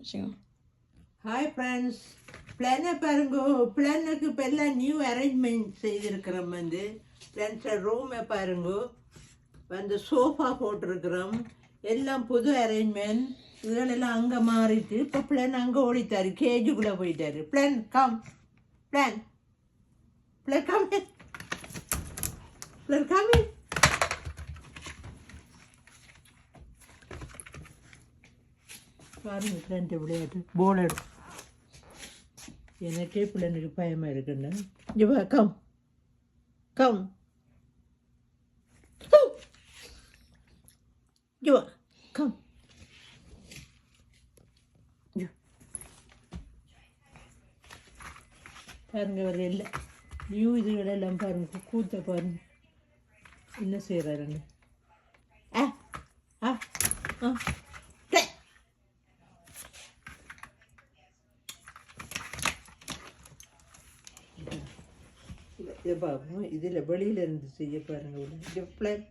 Hi friends, பிளானை பாருங்க. பிளானுக்கு இப்போ எல்லாம் நியூ அரேஞ்ச்மெண்ட் செய்திருக்கிறோம். ஃப்ரெண்ட்ஸை ரூமை பாருங்க. சோஃபா போட்டிருக்கிறோம். எல்லாம் புது அரேஞ்ச்மெண்ட். இதெல்லாம் அங்கே மாறிட்டு இப்போ பிளான் அங்கே ஓடிட்டாரு, கேஜுக்குள்ளே போயிட்டாரு. Plan come, plan plan come, plan come. பாருங்க ஃப்ரெண்ட் விளையாட்டு போல் எடுக்கும். எனக்கே பிள்ளைனுக்கு பயமாக இருக்குன்னு. இவா கம் கம், இவா கம். பாருங்க அவர் எல்லாம் நியூ இதுகளெல்லாம் பாருங்க. கூத்த பாருங்க என்ன செய்கிறாருங்க. ஆ ஆ ஆ இதை பார்ப்போம். இதில் வெளியில் இருந்து செய்ய பாருங்க. பிளான்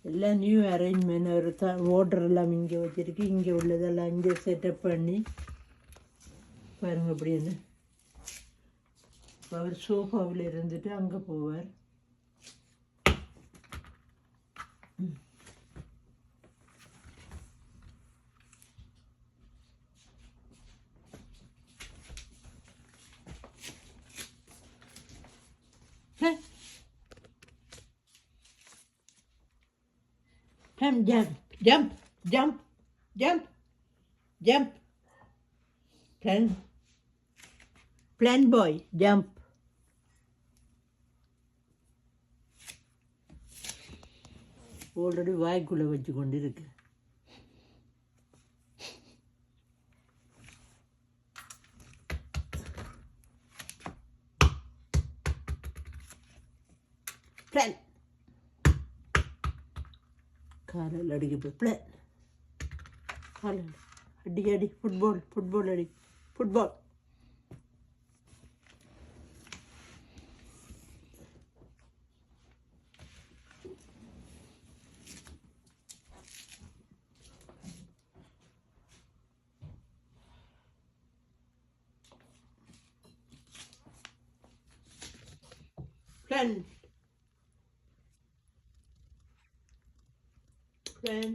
எல்லாம் நியூ அரேஞ்ச்மெண்ட். ஒரு ஓட்டர் எல்லாம் இங்கே வச்சுருக்கு. இங்கே உள்ளதெல்லாம் இங்கே செட்டப் பண்ணி பாருங்க அப்படின்னு. அவர் சோஃபாவில் இருந்துட்டு அங்கே போவார். Jump, jump, jump, jump, jump. Plan boy, jump. Already வாய்க்குள்ளே வச்சு கொண்டு இருக்கு. பிளான் காலில் அடிக்க போய் பிளான் காலில் அடி அடி. ஃபுட்பால் ஃபுட்பால் அடி ஃபுட்பால். Plan. Plan.